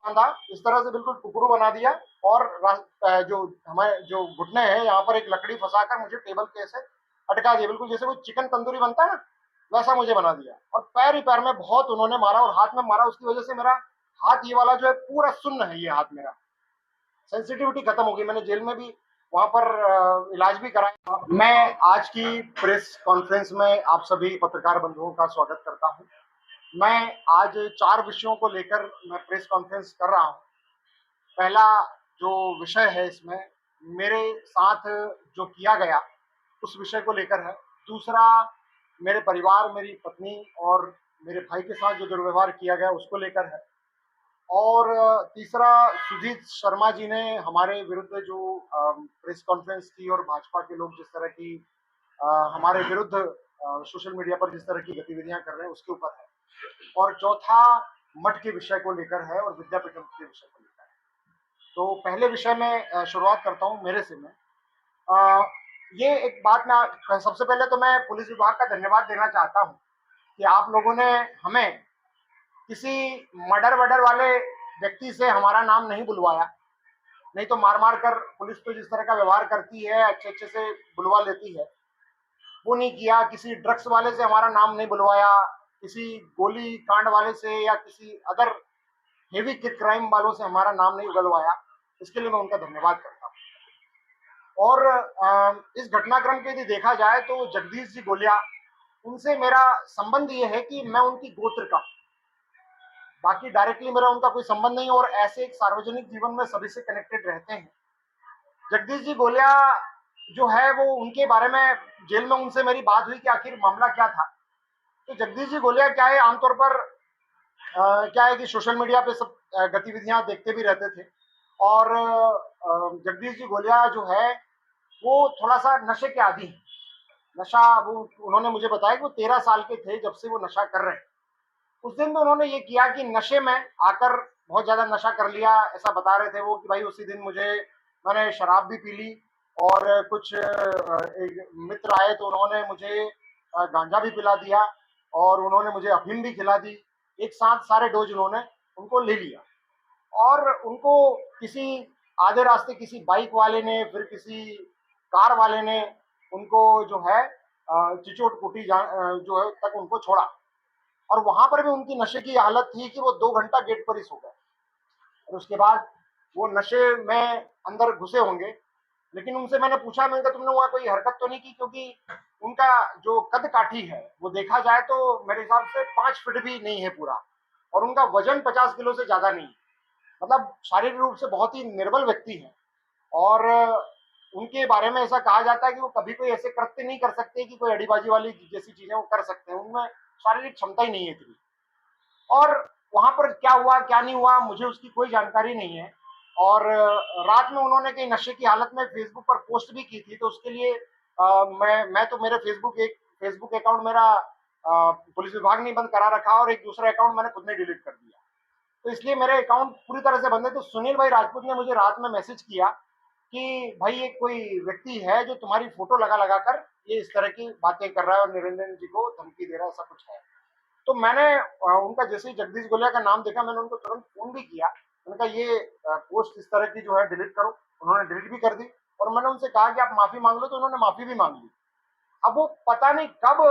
बांधा, इस तरह से बिल्कुल टुकड़ू बना दिया और जो हमारे जो घुटने हैं यहाँ पर एक लकड़ी फंसाकर मुझे टेबल के ऐसे अटका दिया, बिल्कुल जैसे कोई चिकन तंदूरी बनता है ना, वैसा मुझे बना दिया। और पैर ही पैर में बहुत उन्होंने मारा और हाथ में मारा, उसकी वजह से मेरा हाथ ये वाला जो है पूरा सुन्न है, ये हाथ मेरा सेंसिटिविटी खत्म हो गई। मैंने जेल में भी वहां पर इलाज भी कराया। मैं आज की प्रेस कॉन्फ्रेंस में आप सभी पत्रकार बंधुओं का स्वागत करता हूं। मैं आज 4 विषयों को लेकर मैं प्रेस कॉन्फ्रेंस कर रहा हूं। पहला जो विषय है इसमें मेरे साथ जो किया गया उस विषय को लेकर है। दूसरा मेरे परिवार, मेरी पत्नी और मेरे भाई के साथ जो दुर्व्यवहार किया गया उसको लेकर है। और तीसरा सुजीत शर्मा जी ने हमारे विरुद्ध जो प्रेस कॉन्फ्रेंस की और भाजपा के लोग जिस तरह की हमारे विरुद्ध सोशल मीडिया पर जिस तरह की गतिविधियां कर रहे हैं उसके ऊपर है। और चौथा मठ के विषय को लेकर है और विद्यापीठम के विषय को लेकर है। तो पहले विषय में शुरुआत करता हूं मेरे से। मैं ये एक बात मैं सबसे पहले तो मैं पुलिस विभाग का धन्यवाद देना चाहता हूं कि आप लोगों ने हमें किसी मर्डर वर्डर वाले व्यक्ति से हमारा नाम नहीं बुलवाया। नहीं तो मार मार कर पुलिस तो जिस तरह का व्यवहार करती है अच्छे अच्छे से बुलवा लेती है, वो नहीं किया। किसी ड्रग्स वाले से हमारा नाम नहीं बुलवाया, किसी गोली कांड वाले से या किसी अदर हेवी क्राइम वालों से हमारा नाम नहीं उगलवाया। इसके लिए मैं उनका धन्यवाद करता हूँ। और इस घटनाक्रम के यदि देखा जाए तो जगदीश जी गोलिया, उनसे मेरा संबंध ये है कि मैं उनकी गोत्र का, बाकी डायरेक्टली मेरा उनका कोई संबंध नहीं। और ऐसे एक सार्वजनिक जीवन में सभी से कनेक्टेड रहते हैं। जगदीश जी गोलिया जो है वो उनके बारे में जेल में उनसे मेरी बात हुई कि आखिर मामला क्या था। तो जगदीश जी गोलिया क्या है, आमतौर पर क्या है कि सोशल मीडिया पे सब गतिविधियां देखते भी रहते थे। और जगदीश जी गोलिया जो है वो थोड़ा सा नशे के आदी हैं। नशा वो उन्होंने मुझे बताया कि वो 13 साल के थे जब से वो नशा कर रहे हैं। उस दिन तो उन्होंने ये किया कि नशे में आकर बहुत ज्यादा नशा कर लिया, ऐसा बता रहे थे वो कि भाई उसी दिन मैंने शराब भी पी ली और कुछ एक मित्र आए तो उन्होंने मुझे गांजा भी पिला दिया और उन्होंने मुझे अफीम भी खिला दी। एक साथ सारे डोज उन्होंने उनको ले लिया। और उनको किसी आधे रास्ते किसी बाइक वाले ने, फिर किसी कार वाले ने उनको जो है चिचोट कुटी जो है तक उनको छोड़ा। और वहां पर भी उनकी नशे की हालत थी कि वो 2 घंटा गेट पर ही सो गए। और उसके बाद वो नशे में अंदर घुसे होंगे। लेकिन उनसे मैंने पूछा, मैंने कहा तुमने वहां कोई हरकत तो नहीं की, क्योंकि उनका जो कद काठी है वो देखा जाए तो मेरे हिसाब से 5 फीट भी नहीं है पूरा। और उनका वजन 50 किलो से ज्यादा नहीं है। मतलब शारीरिक रूप से बहुत ही निर्बल व्यक्ति है। और उनके बारे में ऐसा कहा जाता है कि वो कभी कोई ऐसे कृत्य नहीं कर सकते कि कोई अड़ीबाजी वाली जैसी चीजें वो कर सकते हैं। उनमें शारीरिक क्षमता ही नहीं है इतनी। और वहां पर क्या हुआ क्या नहीं हुआ मुझे उसकी कोई जानकारी नहीं है। और रात में उन्होंने कहीं नशे की हालत में फेसबुक पर पोस्ट भी की थी, तो उसके लिए मैं तो मेरे फेसबुक अकाउंट मेरा पुलिस विभाग ने बंद करा रखा और एक दूसरा अकाउंट मैंने खुद ने डिलीट कर दिया। तो इसलिए मेरे अकाउंट पूरी तरह से बंद है। तो सुनील भाई राजपूत ने मुझे रात में मैसेज किया कि भाई ये कोई व्यक्ति है जो तुम्हारी फोटो लगा लगा कर ये इस तरह की बातें कर रहा है और निरंजन जी को धमकी दे रहा है, ऐसा कुछ है। तो मैंने उनका जैसे ही जगदीश गोलिया का नाम देखा, मैंने उनको तुरंत फोन भी किया। मैंने कहा ये पोस्ट इस तरह की जो है डिलीट करो। उन्होंने डिलीट भी कर दी। और मैंने उनसे कहा कि आप माफी मांग लो, तो उन्होंने माफी भी मांग ली। अब वो पता नहीं कब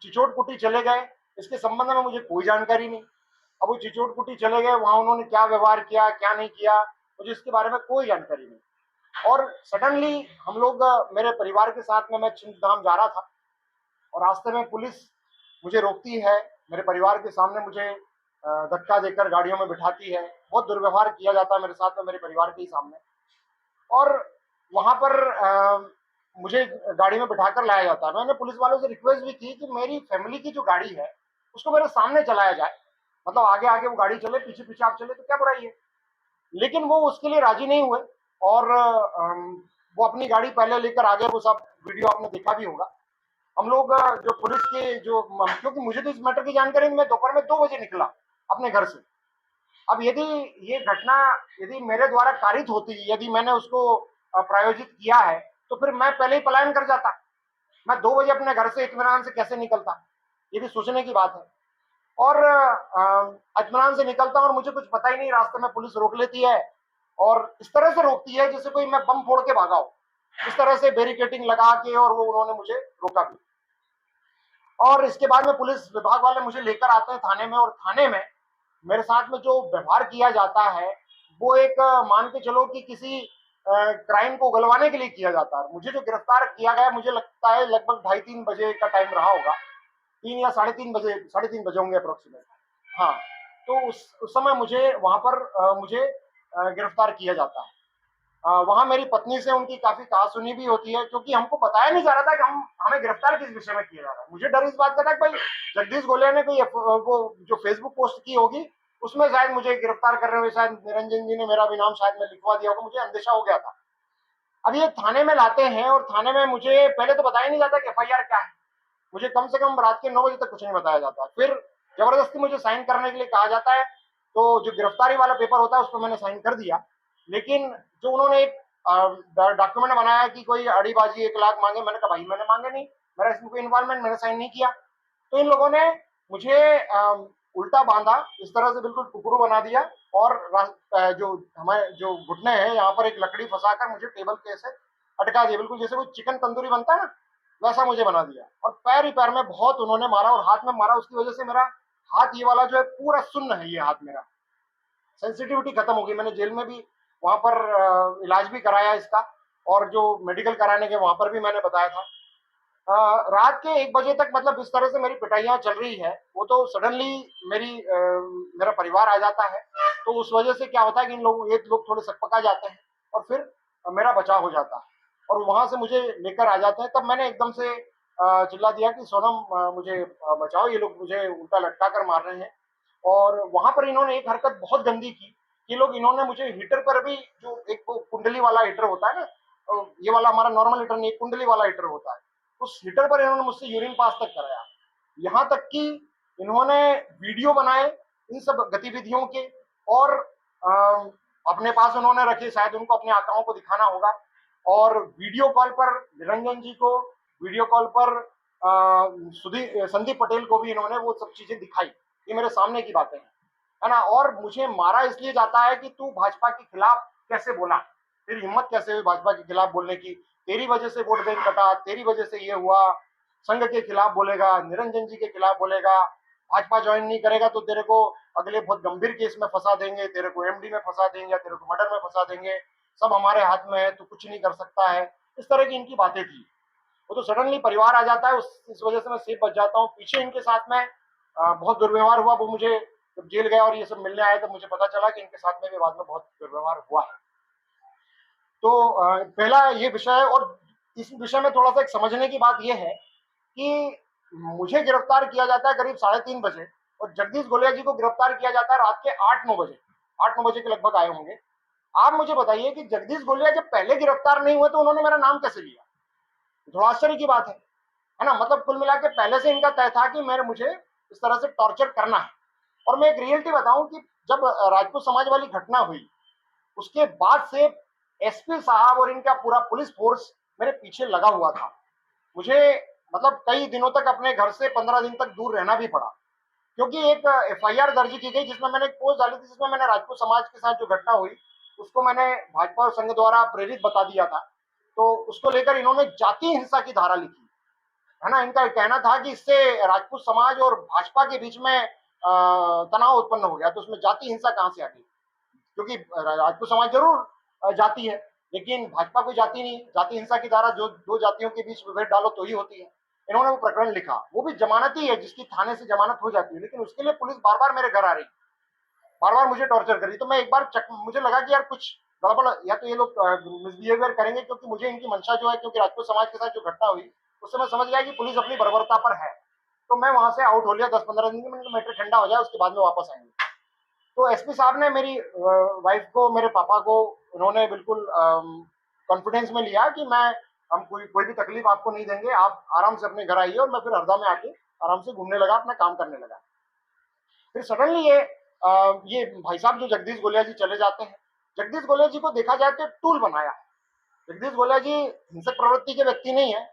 चिचोट कुटी चले गए, इसके संबंध में मुझे कोई जानकारी नहीं। अब वो चिचोट कुटी चले गए, वहां उन्होंने क्या व्यवहार किया क्या नहीं किया मुझे इसके बारे में कोई जानकारी नहीं। और सडनली हम लोग मेरे परिवार के साथ में मैं छिंदधाम जा रहा था और रास्ते में पुलिस मुझे रोकती है। मेरे परिवार के सामने मुझे धक्का देकर गाड़ियों में बिठाती है। बहुत दुर्व्यवहार किया जाता है मेरे साथ में, मेरे परिवार के ही सामने। और वहां पर मुझे गाड़ी में बिठाकर लाया जाता है। मैंने पुलिस वालों से रिक्वेस्ट भी की कि मेरी फैमिली की जो गाड़ी है उसको मेरे सामने चलाया जाए, मतलब आगे आगे वो गाड़ी चले, पीछे पीछे आप चले तो क्या बुराई है। लेकिन वो उसके लिए राजी नहीं हुए। और वो अपनी गाड़ी पहले लेकर आगे। वो सब वीडियो आपने देखा भी होगा। हम लोग जो पुलिस के जो, क्योंकि मुझे तो इस मैटर की जानकारी, मैं दोपहर में 2 बजे निकला अपने घर से। अब यदि ये घटना यदि मेरे द्वारा कारित होती, यदि मैंने उसको प्रायोजित किया है, तो फिर मैं पहले ही पलायन कर जाता। मैं 2 बजे अपने घर से इत्मीनान से कैसे निकलता, ये भी सोचने की बात है। और इत्मीनान से निकलता हूं और मुझे कुछ पता ही नहीं, रास्ते में पुलिस रोक लेती है और इस तरह से रोकती है जैसे कोई मैं बम फोड़ के भागा हूं। इस तरह से बैरिकेडिंग लगा के और वो उन्होंने मुझे रोका भी। और इसके बाद में पुलिस विभाग वाले मुझे लेकर आते हैं थाने में, और थाने में मेरे साथ में जो व्यवहार किया जाता है वो एक मान के चलो कि किसी क्राइम को उगलवाने के लिए किया जाता है। मुझे जो गिरफ्तार किया गया, मुझे लगता है लगभग 2:30-3 बजे का टाइम रहा होगा, 3 या 3:30 बजे, 3:30 बजे होंगे अप्रोक्सीमेट। हाँ, तो उस समय मुझे वहां पर मुझे गिरफ्तार किया जाता है। वहां मेरी पत्नी से उनकी काफी कहासुनी भी होती है, क्योंकि हमको बताया नहीं जा रहा था कि हमें गिरफ्तार किस विषय में किया जा रहा है। मुझे डर इस बात का था कि भाई जगदीश गोलिया ने कोई वो जो फेसबुक पोस्ट की होगी उसमें शायद मुझे गिरफ्तार कर रहे हुए शायद निरंजन जी ने मेरा भी नाम शायद में लिखवा दिया होगा, मुझे अंदेशा हो गया था। अब ये थाने में लाते हैं और थाने में मुझे पहले तो बताया नहीं जाता कि एफआईआर क्या है। मुझे कम से कम रात के 9 बजे तक कुछ नहीं बताया जाता। फिर जबरदस्ती मुझे साइन करने के लिए कहा जाता है, तो जो गिरफ्तारी वाला पेपर होता है उस पर मैंने साइन कर दिया। लेकिन जो उन्होंने एक डॉक्यूमेंट बनाया कि कोई अड़ीबाजी 1 लाख मांगे, मैंने कहा भाई मैंने मांगे नहीं, मेरा इसमें कोई इन्वॉल्वमेंट, मैंने साइन नहीं किया। तो इन लोगों ने मुझे उल्टा बांधा, इस तरह से बिल्कुल कुकरू बना दिया, और जो हमारे जो घुटने हैं यहाँ पर एक लकड़ी फंसाकर मुझे टेबल के से अटका दिया, बिल्कुल जैसे कोई चिकन तंदूरी बनता है ना वैसा मुझे बना दिया। और पैर ही पैर में बहुत उन्होंने मारा और हाथ में मारा, उसकी वजह से मेरा हाथ ये वाला जो है पूरा सुन्न है, ये हाथ मेरा सेंसिटिविटी खत्म हो गई। मैंने जेल में भी वहां पर इलाज भी कराया इसका, और जो मेडिकल कराने के वहां पर भी मैंने बताया था। रात के 1 बजे तक मतलब इस तरह से मेरी पिटाइयां चल रही है। वो तो सडनली मेरा परिवार आ जाता है, तो उस वजह से क्या होता है कि इन लोग ये लोग थोड़े सकपका जाते हैं और फिर मेरा बचाव हो जाता है और वहां से मुझे लेकर आ जाते हैं। तब मैंने एकदम से चिल्ला दिया कि सोनम मुझे बचाओ, ये लोग मुझे उल्टा लटका कर मार रहे हैं। और वहां पर इन्होंने एक हरकत बहुत गंदी की, ये लोग इन्होंने मुझे हीटर पर भी, जो एक वो कुंडली वाला हीटर होता है ना, ये वाला हमारा नॉर्मल हीटर नहीं, कुंडली वाला हीटर होता है, उस हीटर पर इन्होंने मुझसे यूरिन पास तक कराया। यहाँ तक कि इन्होंने वीडियो बनाए इन सब गतिविधियों के, और अपने पास उन्होंने रखे, शायद उनको अपने आकाओं को दिखाना होगा। और वीडियो कॉल पर निरंजन जी को, वीडियो कॉल पर संदीप पटेल को भी इन्होंने वो सब चीजें दिखाई। ये मेरे सामने की बातें हैं, है ना। और मुझे मारा इसलिए जाता है कि तू भाजपा के खिलाफ कैसे बोला, तेरी हिम्मत कैसे हुई भाजपा के खिलाफ बोलने की, तेरी वजह से वोट बैंक कटा, तेरी वजह से ये हुआ, संघ के खिलाफ बोलेगा, निरंजन जी के खिलाफ बोलेगा, भाजपा ज्वाइन नहीं करेगा तो तेरे को अगले बहुत गंभीर केस में फंसा देंगे, तेरे को एमडी में फंसा देंगे या तेरे को मर्डर में फंसा देंगे, सब हमारे हाथ में है, तू कुछ नहीं कर सकता है। इस तरह की इनकी बातें थी। वो तो सडनली परिवार आ जाता है, इस वजह से मैं सेफ बच जाता हूँ। पीछे इनके साथ में बहुत दुर्व्यवहार हुआ। वो मुझे जब जेल गया और ये सब मिलने आए तो मुझे पता चला कि इनके साथ में भी बाद में बहुत दुर्व्यवहार हुआ है। तो पहला ये विषय है। और इस विषय में थोड़ा सा एक समझने की बात यह है कि मुझे गिरफ्तार किया जाता है करीब 3:30 बजे, और जगदीश गोलिया जी को गिरफ्तार किया जाता है रात के 8-9 बजे, 8-9 बजे के लगभग आए होंगे। आप मुझे बताइए कि जगदीश गोलिया जब पहले गिरफ्तार नहीं हुए तो उन्होंने मेरा नाम कैसे लिया? थोड़ा आश्चर्य की बात है ना। मतलब कुल मिला के पहले से इनका तय था कि मुझे इस तरह से टॉर्चर करना है। और मैं एक रियलिटी बताऊं कि जब राजपूत समाज वाली घटना हुई उसके बाद से एसपी साहब और इनका पूरा पुलिस फोर्स मेरे पीछे लगा हुआ था। मुझे मतलब कई दिनों तक अपने घर से 15 दिन तक दूर रहना भी पड़ा, क्योंकि एक एफआईआर दर्ज की गई जिसमें मैंने एक पोस्ट डाली थी, जिसमें मैंने राजपूत समाज के साथ जो घटना हुई उसको मैंने भाजपा और संघ द्वारा प्रेरित बता दिया था। तो उसको लेकर इन्होंने जाति हिंसा की धारा लिखी, है ना। इनका कहना था कि इससे राजपूत समाज और भाजपा के बीच में तनाव उत्पन्न हो गया। तो उसमें जाति हिंसा कहां से आ गई? क्योंकि राजपूत समाज जरूर जाति है, लेकिन भाजपा कोई जाति नहीं। जाति हिंसा की धारा जो दो जातियों के बीच विभेद डालो तो ही होती है। इन्होंने वो प्रकरण लिखा, वो भी जमानती है, जिसकी थाने से जमानत हो जाती है, लेकिन उसके लिए पुलिस बार बार मेरे घर आ रही, बार बार मुझे टॉर्चर कर रही। तो मैं एक बार मुझे लगा कि यार कुछ गड़बड़, या तो ये लोग मिसबिहेवियर करेंगे, क्योंकि मुझे इनकी मंशा जो है, क्योंकि राजपूत समाज के साथ जो घटना हुई उससे मैं समझ गया कि पुलिस अपनी बर्बरता पर है। तो मैं वहां से आउट हो लिया 10-15 दिन की, मैटर ठंडा हो जाए उसके बाद में वापस आएंगे। तो एसपी साहब ने मेरी वाइफ को, मेरे पापा को, उन्होंने बिल्कुल कॉन्फिडेंस में लिया कि हम कोई भी तकलीफ आपको नहीं देंगे, आप आराम से अपने घर आइए। और मैं फिर हरदा में आके आराम से घूमने लगा, अपना काम करने लगा। फिर सडनली ये भाई साहब जो जगदीश गोलिया जी चले जाते हैं। जगदीश गोलिया जी को देखा जाए तो टूल बनाया। जगदीश गोलिया जी हिंसक प्रवृत्ति के व्यक्ति नहीं है।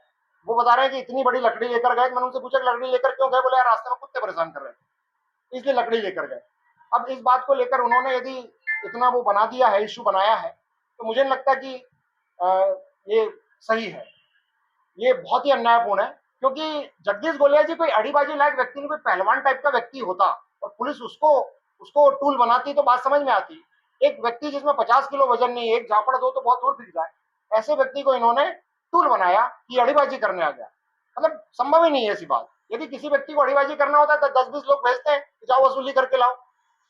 वो बता रहे हैं कि इतनी बड़ी लकड़ी लेकर गए। मैंने उनसे पूछा कि लकड़ी लेकर क्यों गए? बोले यार रास्ते में कुत्ते परेशान कर रहे थे। इसलिए लकड़ी लेकर गए। अब इस बात को लेकर उन्होंने यदि इतना वो बना दिया है, इश्यू बनाया है, तो मुझे नहीं लगता कि ये सही है। ये बहुत ही अन्यायपूर्ण है, क्योंकि जगदीश गोलिया जी कोई अड़ीबाजी लायक व्यक्ति नहीं, कोई पहलवान टाइप का व्यक्ति होता और पुलिस उसको उसको टूल बनाती तो बात समझ में आती। एक व्यक्ति जिसमें 50 किलो वजन नहीं, एक झापड़ दो तो बहुत दूर फिर जाए, ऐसे व्यक्ति को इन्होंने टूल बनाया कि अड़ीबाजी करने आ गया। मतलब संभव ही नहीं है ऐसी बात। यदि किसी व्यक्ति को अड़ीबाजी करना होता है तो 10-20 लोग भेजते हैं कि जाओ वसूली करके लाओ।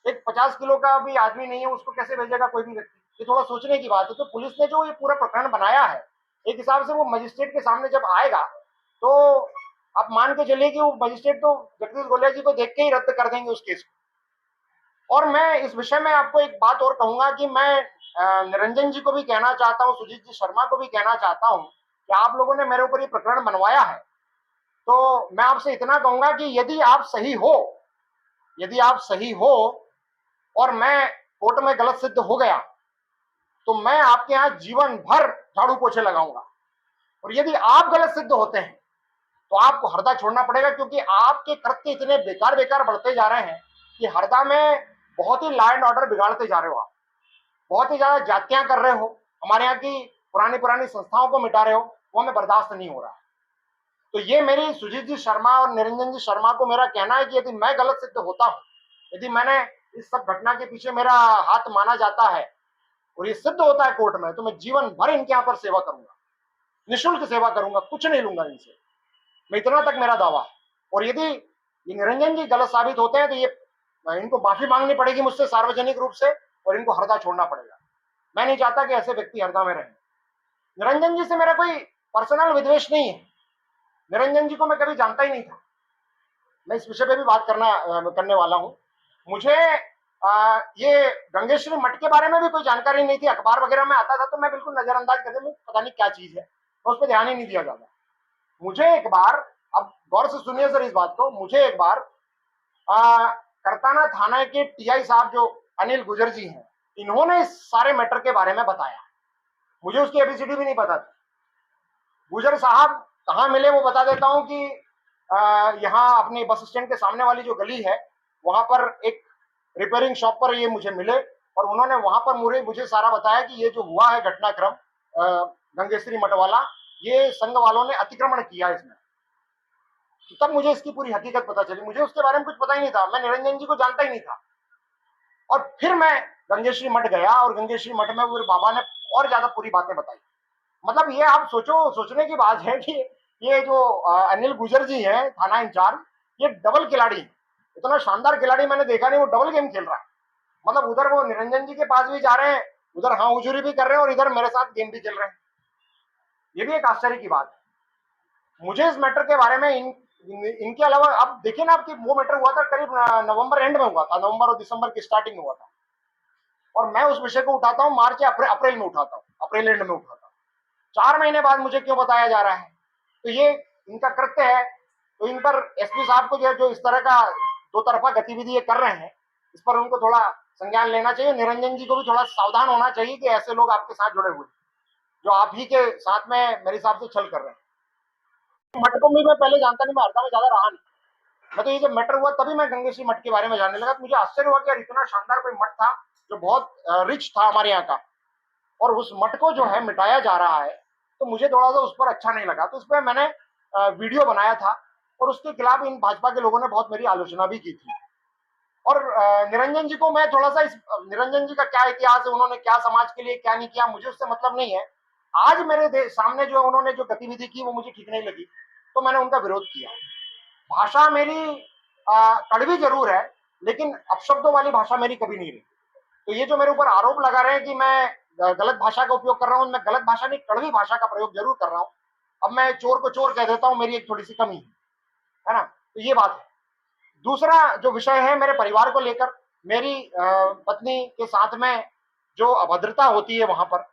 एक 50 किलो का भी आदमी नहीं है, उसको कैसे भेजेगा कोई भी व्यक्ति? ये थोड़ा सोचने की बात है। तो पुलिस ने जो ये पूरा प्रकरण बनाया है, एक हिसाब से वो मजिस्ट्रेट के सामने जब आएगा तो आप मान के चलिए कि वो मजिस्ट्रेट तो जगदीश गोलिया जी को देख के ही रद्द कर देंगे उस केस को। और मैं इस विषय में आपको एक बात और कहूंगा कि मैं निरंजन जी को भी कहना चाहता हूँ, सुजीत जी शर्मा को भी कहना चाहता हूँ कि आप लोगों ने मेरे ऊपर ये प्रकरण बनवाया है, तो मैं आपसे इतना कहूंगा कि यदि आप सही हो, यदि आप सही हो और मैं कोर्ट में गलत सिद्ध हो गया, तो मैं आपके यहां जीवन भर झाड़ू पोछे लगाऊंगा। और यदि आप गलत सिद्ध होते हैं तो आपको हरदा छोड़ना पड़ेगा, क्योंकि आपके कृत्य इतने बेकार बेकार बढ़ते जा रहे हैं कि हरदा में बहुत ही लॉ एंड ऑर्डर बिगाड़ते जा रहे हो आप, बहुत ही ज्यादा जातियां कर रहे हो, हमारे यहाँ की पुरानी पुरानी संस्थाओं को मिटा रहे हो, वो हमें बर्दाश्त नहीं हो रहा है। तो ये मेरी सुजीत जी शर्मा और निरंजन जी शर्मा को मेरा कहना है कि यदि मैं गलत सिद्ध होता हूं, यदि मैंने इस सब घटना के पीछे मेरा हाथ माना जाता है और ये सिद्ध होता है कोर्ट में, तो मैं जीवन भर इनके यहाँ पर सेवा करूंगा, निःशुल्क सेवा करूंगा, कुछ नहीं लूंगा इनसे। मैं इतना तक मेरा दावा है। और यदि ये निरंजन जी गलत साबित होते हैं तो ये इनको माफी मांगनी पड़ेगी मुझसे सार्वजनिक रूप से, और इनको हरदा छोड़ना पड़ेगा। मैं नहीं चाहता कि ऐसे व्यक्ति हरदा में रहें। निरंजन जी से मेरा कोई पर्सनल विद्वेष नहीं है, निरंजन जी को मैं कभी जानता ही नहीं था। मैं इस विषय पे भी बात करने वाला हूँ। मुझे ये गंगेश्वरी मठ के बारे में भी कोई जानकारी नहीं थी। अखबार वगैरह में आता था तो मैं बिल्कुल नजरअंदाज करने में, पता नहीं क्या चीज है, मैं उस पर ध्यान ही नहीं दिया जाता। मुझे एक बार, अब गौर से सुनिए सर इस बात को, मुझे एक बार करताना थाना के टीआई साहब जो अनिल गुजर जी हैं, इन्होंने इस सारे मैटर के बारे में बताया। मुझे उसकी एबीसीडी भी नहीं पता थी। गुजर साहब कहाँ मिले वो बता देता हूँ कि यहाँ अपनी बस स्टैंड के सामने वाली जो गली है वहां पर एक रिपेयरिंग शॉप पर ये मुझे मिले, और उन्होंने वहां पर मुझे सारा बताया कि ये जो हुआ है घटनाक्रम गंगेश्वरी मठ वाला, ये संघ वालों ने अतिक्रमण किया इसमें। तो तब मुझे इसकी पूरी हकीकत पता चली। मुझे उसके बारे में कुछ पता ही नहीं था, मैं निरंजन जी को जानता ही नहीं था। और फिर मैं गंगेश्वरी मठ गया और गंगेश्वरी मठ में वो बाबा ने और ज्यादा पूरी बातें बताई। मतलब ये आप सोचने की बात है कि ये जो अनिल गुजर जी हैं थाना इंचार्ज, ये डबल खिलाड़ी है। इतना शानदार खिलाड़ी मैंने देखा नहीं, वो डबल गेम खेल रहा है। मतलब उधर वो निरंजन जी के पास भी जा रहे हैं, उधर हाँ हुजूरी भी कर रहे हैं, और इधर मेरे साथ गेम भी खेल रहे हैं। ये भी एक आश्चर्य की बात है। मुझे इस मैटर के बारे में इनके अलावा, अब देखिए ना, आपकी वो मैटर हुआ था करीब नवंबर एंड में हुआ था, नवंबर और दिसंबर की स्टार्टिंग में हुआ था, और मैं उस विषय को उठाता हूँ मार्च या अप्रैल में उठाता हूँ, अप्रैल एंड में उठाता हूँ। 4 महीने बाद मुझे क्यों बताया जा रहा है? तो ये इनका कृत्य है। तो इन पर एसपी साहब को जो इस तरह का दो तरफा गतिविधि ये कर रहे हैं, इस पर उनको थोड़ा संज्ञान लेना चाहिए। निरंजन जी को भी थोड़ा सावधान होना चाहिए कि ऐसे लोग आपके साथ जुड़े हुए, जो आप ही के साथ में मेरे हिसाब से छल कर रहे हैं। मठ को भी मैं पहले जानता नहीं, मैं हरदा में ज्यादा रहा नहीं। मैं तो ये जब मैटर हुआ तभी मैं गंगेश्वरी मठ के बारे में जानने लगा। मुझे आश्चर्य हुआ कि यार इतना शानदार कोई मठ था जो बहुत रिच था हमारे यहाँ का, और उस मठ को जो है मिटाया जा रहा है। तो मुझे थोड़ा सा उस पर अच्छा नहीं लगा, तो उस पर मैंने वीडियो बनाया था, और उसके खिलाफ इन भाजपा के लोगों ने बहुत मेरी आलोचना भी की थी। और निरंजन जी को मैं थोड़ा सा, इस निरंजन जी का क्या इतिहास है, उन्होंने क्या समाज के लिए क्या नहीं किया, मुझे उससे मतलब नहीं है। आज मेरे सामने जो उन्होंने जो गतिविधि की वो मुझे ठीक नहीं लगी, तो मैंने उनका विरोध किया। भाषा मेरी कड़वी जरूर है, लेकिन अपशब्दों वाली भाषा मेरी कभी नहीं रही। तो ये जो मेरे ऊपर आरोप लगा रहे हैं कि मैं गलत भाषा का उपयोग कर रहा हूँ, मैं गलत भाषा नहीं, कड़वी भाषा का प्रयोग जरूर कर रहा हूँ। अब मैं चोर को चोर कह देता हूँ, मेरी एक थोड़ी सी कमी है ना। तो ये बात है। दूसरा जो विषय है मेरे परिवार को लेकर, मेरी पत्नी के साथ में जो अभद्रता होती है वहां पर,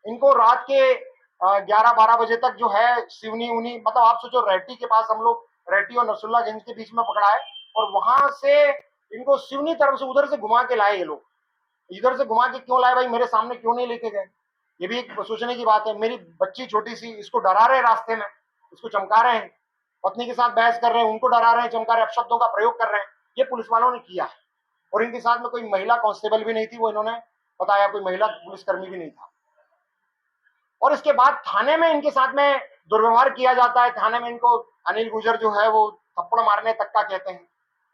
इनको रात के 11-12 बजे तक जो है सिवनी उनी, मतलब आप सोचो रेहटी के पास हम लोग, रेहटी और नरसुल्लागंज के बीच में पकड़ा है, और वहां से इनको सिवनी तरफ से उधर से घुमा के लाए ये लोग। इधर से घुमा के क्यों लाए भाई, मेरे सामने क्यों नहीं लेके गए? ये भी एक सोचने की बात है। मेरी बच्ची छोटी सी, इसको डरा रहे रास्ते में, उसको चमका रहे हैं, पत्नी के साथ बहस कर रहे हैं, उनको डरा रहे हैं, चमका रहे हैं, अपशब्दों का प्रयोग कर रहे हैं। ये पुलिस वालों ने किया है। और इनके साथ में कोई महिला कांस्टेबल भी नहीं थी, वो इन्होंने बताया, कोई महिला पुलिसकर्मी भी नहीं था। और इसके बाद थाने में इनके साथ में दुर्व्यवहार किया जाता है। थाने में इनको अनिल गुर्जर जो है वो थप्पड़ मारने तक का कहते हैं।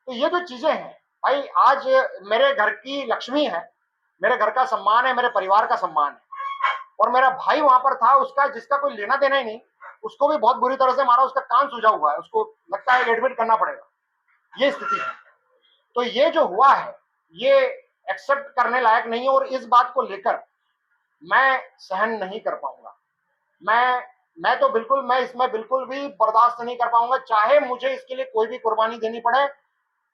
तो ये जो चीजें हैं भाई, आज मेरे घर की लक्ष्मी है, मेरे घर का सम्मान है, मेरे परिवार का सम्मान है। और मेरा भाई वहां पर था, उसका जिसका कोई लेना देना ही नहीं, उसको भी बहुत बुरी तरह से मारा, उसका कान सूजा हुआ है, उसको लगता है एडमिट करना पड़ेगा। ये स्थिति है। तो ये जो हुआ है ये एक्सेप्ट करने लायक नहीं है, और इस बात को लेकर मैं सहन नहीं कर पाऊंगा। मैं तो बिल्कुल, मैं इसमें बिल्कुल भी बर्दाश्त नहीं कर पाऊंगा, चाहे मुझे इसके लिए कोई भी कुर्बानी देनी पड़े।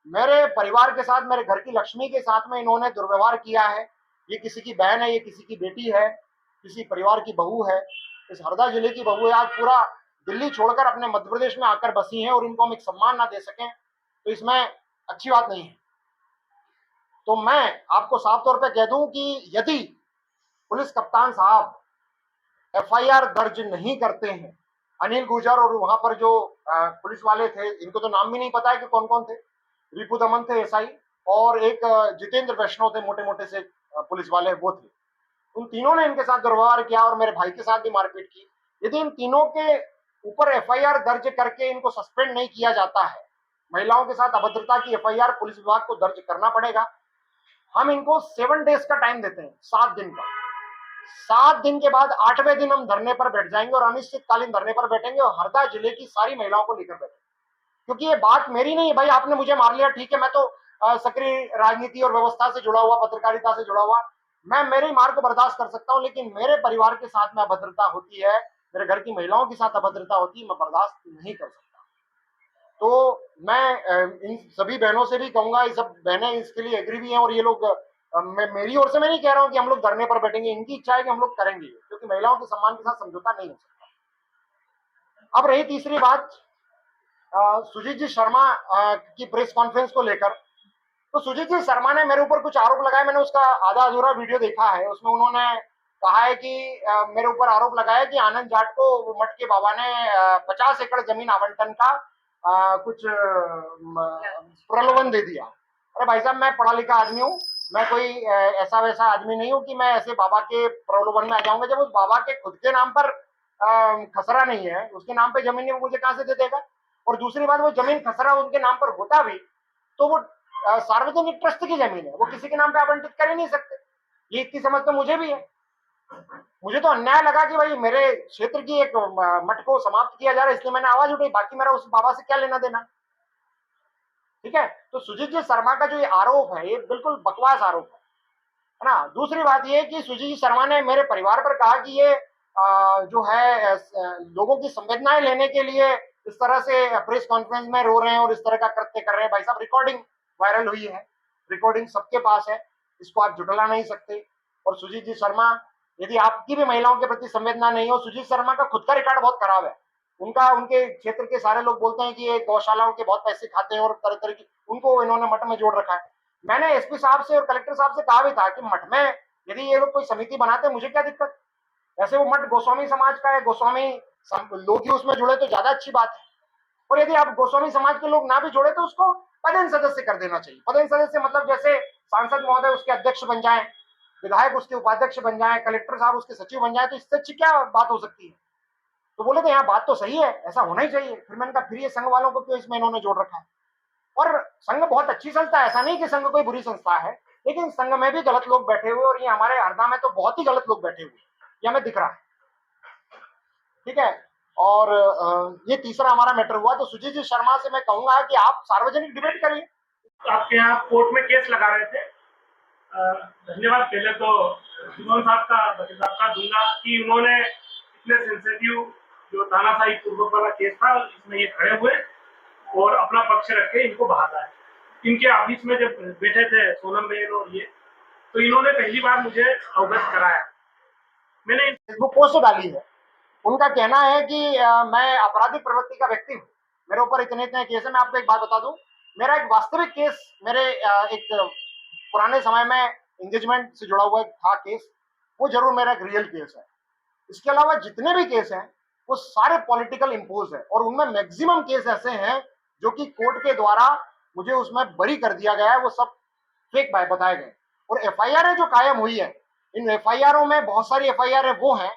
मेरे परिवार के साथ, मेरे घर की लक्ष्मी के साथ में इन्होंने दुर्व्यवहार किया है। ये किसी की बहन है, ये किसी की बेटी है, किसी परिवार की बहू है, इस हरदा जिले की बहू है। आज पूरा दिल्ली छोड़कर अपने मध्य प्रदेश में आकर बसी हैं, और इनको हम एक सम्मान ना दे सकें तो इसमें अच्छी बात नहीं है। तो मैं आपको साफ तौर पे कह दूं कि यदि पुलिस कप्तान साहब एफआईआर दर्ज नहीं करते हैं, अनिल गुर्जर और वहां पर जो पुलिस वाले थे, इनको तो नाम भी नहीं पता है कि कौन कौन थे, रिपु दमन थे एसआई, और एक जितेंद्र वैष्णव थे, मोटे मोटे से पुलिस वाले वो थे। उन तीनों ने इनके साथ दुर्व्यवहार किया और मेरे भाई के साथ भी मारपीट की। यदि इन तीनों के ऊपर एफआईआर दर्ज करके इनको सस्पेंड नहीं किया जाता है, महिलाओं के साथ अभद्रता की एफआईआर पुलिस विभाग को दर्ज करना पड़ेगा। हम इनको 7 डेज का टाइम देते हैं, 7 दिन का। 7 दिन के बाद 8वें दिन हम धरने पर बैठ जाएंगे, और अनिश्चितकालीन धरने पर बैठेंगे, और हरदा जिले की सारी महिलाओं को लेकर बैठेंगे। क्योंकि ये बात मेरी नहीं है भाई, आपने मुझे मार लिया, ठीक है, मैं तो सक्रिय राजनीति और व्यवस्था से जुड़ा हुआ, पत्रकारिता से जुड़ा हुआ, मैं मेरी मार को बर्दाश्त कर सकता हूं, लेकिन मेरे परिवार के साथ में अभद्रता होती है, मेरे घर की महिलाओं के साथ अभद्रता होती है, मैं बर्दाश्त नहीं कर सकता। तो मैं इन सभी बहनों से भी कहूंगा, ये सब बहनें इसके लिए एग्री भी हैं, और ये लोग, मेरी ओर से मैं नहीं कह रहा हूं कि हम लोग धरने पर बैठेंगे, इनकी इच्छा है कि हम लोग करेंगे, क्योंकि महिलाओं के सम्मान के साथ समझौता नहीं हो सकता। अब रही तीसरी बात, सुजीत जी शर्मा की प्रेस कॉन्फ्रेंस को लेकर। तो सुजीत जी शर्मा ने मेरे ऊपर कुछ आरोप लगाए, मैंने उसका आधा अधूरा वीडियो देखा है। उसमें उन्होंने कहा है कि मेरे ऊपर आरोप लगाया कि आनंद जाट को मठ के बाबा ने 50 एकड़ जमीन आवंटन का कुछ प्रलोभन दे दिया। अरे भाई साहब, मैं पढ़ा लिखा आदमी हूँ, मैं कोई ऐसा वैसा आदमी नहीं हूँ कि मैं ऐसे बाबा के प्रलोभन में आ जाऊंगा। जब उस बाबा के खुद के नाम पर खसरा नहीं है, उसके नाम पे जमीन है, मुझे कहां से दे देगा। और दूसरी बात, वो जमीन खसरा उनके नाम पर होता भी तो वो सार्वजनिक ट्रस्ट की जमीन है, वो किसी के नाम पे आवंटित कर ही नहीं सकते। ये इतनी समझ तो मुझे भी है। मुझे तो अन्याय लगा कि भाई मेरे क्षेत्र की एक मठ को समाप्त किया जा रहा है, इसलिए मैंने आवाज उठाई, बाकी मेरा उस बाबा से क्या लेना देना। ठीक है, तो सुजीत जी शर्मा का जो ये आरोप है, ये बिल्कुल बकवास आरोप है ना। दूसरी बात ये कि सुजीत जी शर्मा ने मेरे परिवार पर कहा कि ये जो है लोगों की संवेदनाएं लेने के लिए इस तरह से प्रेस कॉन्फ्रेंस में रो रहे हैं और इस तरह का कृत्य कर रहे हैं। भाई साहब, रिकॉर्डिंग वायरल हुई है, रिकॉर्डिंग सबके पास है, इसको आप जुटला नहीं सकते। और सुजीत जी शर्मा, यदि आपकी भी महिलाओं के प्रति संवेदना नहीं हो, सुजीत शर्मा का खुद का रिकॉर्ड बहुत खराब है। उनके क्षेत्र के सारे लोग बोलते हैं कि ये गौशालाओं के बहुत पैसे खाते हैं और तरह तरह की, उनको इन्होंने मठ में जोड़ रखा है। मैंने एसपी साहब से और कलेक्टर साहब से कहा भी था कि मठ में यदि ये लोग कोई समिति बनाते हैं, मुझे क्या दिक्कत। ऐसे वो मठ गोस्वामी समाज का है, गोस्वामी लोग ही उसमें जुड़े तो ज्यादा अच्छी बात है। और यदि आप गोस्वामी समाज के लोग ना भी जोड़े तो उसको पदेन सदस्य कर देना चाहिए। पदेन सदस्य मतलब जैसे सांसद महोदय उसके अध्यक्ष बन जाए, विधायक उसके उपाध्यक्ष बन जाए, कलेक्टर साहब उसके सचिव बन जाए, तो इससे अच्छी क्या बात हो सकती है। तो बोले थे यहाँ बात तो सही है, ऐसा होना ही चाहिए। फिर मैंने कहा फिर ये संघ वालों को क्यों इसमें इन्होंने जोड़ रखा है। और संघ बहुत अच्छी संस्था है, ऐसा नहीं कि संघ कोई बुरी संस्था है, लेकिन संघ में भी गलत लोग बैठे हुए, और ये हमारे हरदा में तो बहुत ही गलत लोग बैठे हुए, ये हमें दिख रहा है। ठीक है, और ये तीसरा हमारा मैटर हुआ। तो सुजीत जी शर्मा से मैं कहूंगा कि आप सार्वजनिक डिबेट करिए। आपके यहाँ कोर्ट में केस लगा रहे थे। धन्यवाद पहले तो सुमन साहब का, वकील साहब का दूंगा कि उन्होंने इतने सेंसिटिव जो तानाशाही पूर्वक वाला केस था इसमें ये खड़े हुए और अपना पक्ष रख के इनको बहाना है। इनके ऑफिस में जब बैठे थे सोनम बहन और ये, तो इन्होंने पहली बार मुझे अवगत कराया। मैंने फेसबुक पोस्ट डाली है, उनका कहना है कि मैं आपराधिक प्रवृत्ति का व्यक्ति हूँ, मेरे ऊपर इतने इतने केस है। मैं आपको एक बात बता दूं, मेरा एक वास्तविक केस, मेरे एक पुराने समय में एंगेजमेंट से जुड़ा हुआ था केस, वो जरूर मेरा एक रियल केस है। इसके अलावा जितने भी केस हैं वो सारे पॉलिटिकल इंपोज है, और उनमें मैक्सिमम केस ऐसे हैं जो कि कोर्ट के द्वारा मुझे उसमें बरी कर दिया गया है, वो सब फेक बताए गए। और एफआईआर जो कायम हुई है, इन एफआईआरों में बहुत सारी एफआईआर वो हैं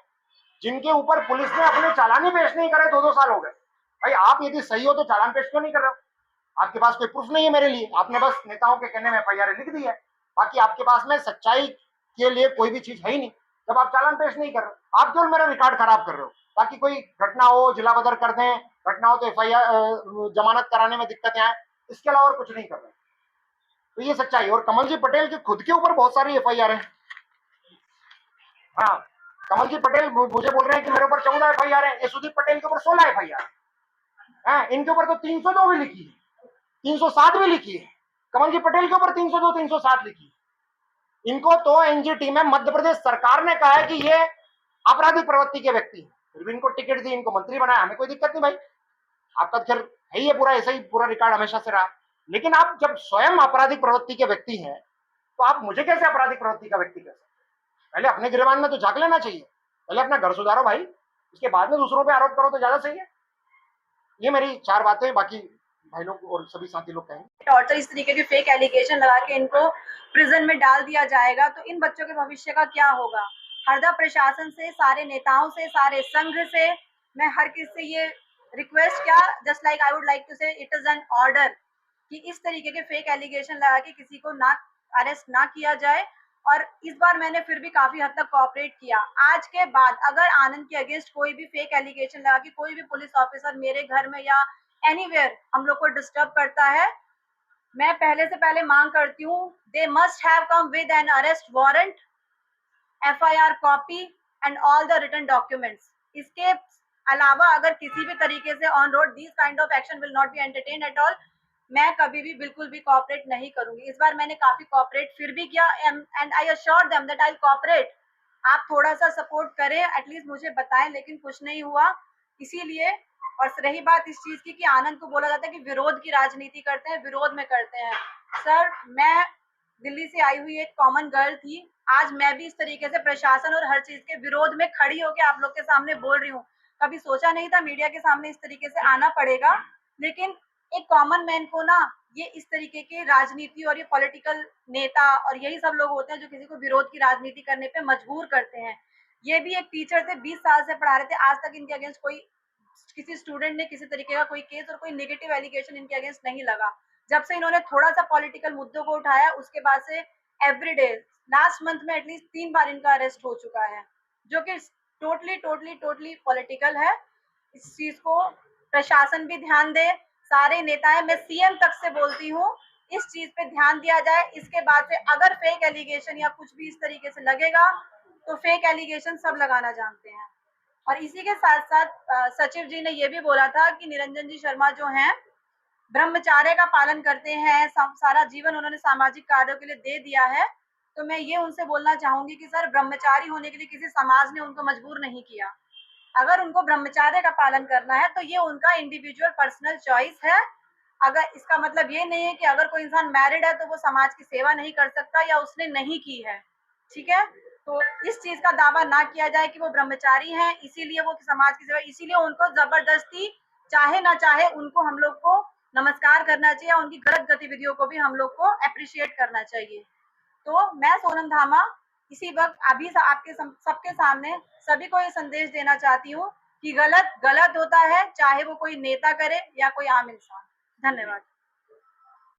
जिनके ऊपर पुलिस ने अपने चालान ही पेश नहीं करे, 2-2 साल हो गए। भाई आप यदि सही हो तो चालान पेश क्यों नहीं कर रहे हो? आपके पास कोई प्रूफ नहीं है मेरे लिए, आपने बस नेताओं के कहने में एफआईआर लिख दी है, बाकी आपके पास में सच्चाई के लिए कोई भी चीज है ही नहीं। जब आप चालान पेश नहीं कर रहे, आप केवल मेरा रिकॉर्ड खराब कर रहे हो ताकि कोई घटना हो जिला बदर कर दें, घटना हो तो एफआईआर जमानत कराने में दिक्कतें आए, इसके अलावा और कुछ नहीं कर रहे। तो ये सच्चाई। और कमल जी पटेल के खुद के ऊपर बहुत सारी एफआईआर है। हाँ, कमल जी पटेल मुझे बोल रहे हैं कि मेरे ऊपर 14 एफआईआर है, यशोदीप पटेल के ऊपर 16 एफआईआर है। इनके ऊपर तो 302 भी लिखी है, 307 भी लिखी है। कमल जी पटेल के ऊपर 302, 307 लिखी है। इनको तो एनजीटी में मध्य प्रदेश सरकार ने कहा है कि ये आपराधिक प्रवृत्ति के व्यक्ति, फिर भी इनको टिकट दी, इनको मंत्री बनाया। हमें कोई दिक्कत नहीं भाई, आपका खैर है ही है पूरा, ऐसा ही पूरा रिकॉर्ड हमेशा से रहा। लेकिन आप जब स्वयं आपराधिक प्रवृत्ति के व्यक्ति हैं तो आप मुझे कैसे आपराधिक प्रवृत्ति का व्यक्ति कह सकते? पहले अपने गिरबान में तो झांक लेना चाहिए, पहले अपना घर सुधारो भाई, उसके बाद में दूसरों पे आरोप करो तो ज्यादा सही है। ये मेरी 4 बातें, बाकी भाई लोग और सभी साथी लोग कहेंगे। और तो इस तरीके के फेक एलिगेशन लगा के इनको प्रिजन में डाल दिया जाएगा तो इन बच्चों के भविष्य का क्या होगा? हरदा प्रशासन से, सारे नेताओं से, सारे संघ से मैं हर किसी से ये रिक्वेस्ट किया, just like I would like to say it is an order कि इस तरीके के फेक एलिगेशन लगा के किसी को ना अरेस्ट ना किया जाए। और इस बार मैंने फिर भी काफी हद तक कोऑपरेट किया। आज के बाद अगर आनंद के अगेंस्ट कोई भी फेक एलिगेशन लगा के कोई भी पुलिस ऑफिसर मेरे घर में या एनीवेयर हम लोग को डिस्टर्ब करता है, मैं पहले से पहले मांग करती हूँ, they must have come with an arrest warrant, FIR copy and all the written documents. इसके अलावा अगर किसी भी तरीके से on road this kind of action will not be entertained at all. मैं कभी भी बिल्कुल भी कोऑपरेट नहीं करूंगी। इस बार मैंने काफी कोऑपरेट फिर भी किया and I assure them that I cooperate. आप थोड़ा सा सपोर्ट करें, एटलीस्ट मुझे बताएं, लेकिन कुछ नहीं हुआ। इसीलिए और रही बात इस चीज की कि आनंद को बोला जाता है कि विरोध की राजनीति करते हैं, विरोध में करते हैं। सर, मैं दिल्ली से आई हुई एक कॉमन गर्ल थी, आज मैं भी इस तरीके से प्रशासन और हर चीज के विरोध में खड़ी होकर आप लोग के सामने बोल रही हूँ। कभी सोचा नहीं था मीडिया के सामने इस तरीके से आना पड़ेगा, लेकिन एक कॉमन मैन को ना ये इस तरीके की राजनीति और ये पॉलिटिकल नेता और यही सब लोग होते हैं जो किसी को विरोध की राजनीति करने पे मजबूर करते हैं। ये भी एक टीचर थे, 20 साल से पढ़ा रहे थे, आज तक इनके अगेंस्ट कोई किसी स्टूडेंट ने किसी तरीके का कोई केस और कोई नेगेटिव एलिगेशन इनके अगेंस्ट नहीं लगा। जब से इन्होंने थोड़ा सा पॉलिटिकल मुद्दों को उठाया उसके बाद से एवरीडे लास्ट मंथ में एटलीस्ट 3 बार इनका अरेस्ट हो चुका है, जो कि टोटली पॉलिटिकल है। इस चीज को प्रशासन भी ध्यान दे, सारे नेताएं, मैं सीएम तक से बोलती हूँ इस चीज पे ध्यान दिया जाए। इसके बाद से अगर फेक एलिगेशन या कुछ भी इस तरीके से लगेगा तो फेक एलिगेशन सब लगाना जानते हैं। और इसी के साथ साथ सचिव जी ने ये भी बोला था कि निरंजन जी शर्मा जो हैं ब्रह्मचर्य का पालन करते हैं, सारा जीवन उन्होंने सामाजिक कार्यों के लिए दे दिया है। तो मैं ये उनसे बोलना चाहूंगी कि सर, ब्रह्मचारी होने के लिए किसी समाज ने उनको मजबूर नहीं किया। अगर उनको ब्रह्मचर्य का पालन करना है तो ये उनका इंडिविजुअल पर्सनल चॉइस है। अगर इसका मतलब ये नहीं है कि अगर कोई इंसान मैरिड है तो वो समाज की सेवा नहीं कर सकता या उसने नहीं की है, ठीक है? तो इस चीज का दावा ना किया जाए कि वो ब्रह्मचारी हैं इसीलिए वो समाज की सेवा, इसीलिए उनको जबरदस्ती चाहे ना चाहे उनको हम लोग को नमस्कार करना चाहिए, उनकी गलत गतिविधियों को भी हम लोग को अप्रिशिएट करना चाहिए। तो मैं सोनम धामा इसी वक्त अभी आपके सबके सामने सभी को ये संदेश देना चाहती हूँ कि गलत गलत होता है, चाहे वो कोई नेता करे या कोई आम इंसान। धन्यवाद।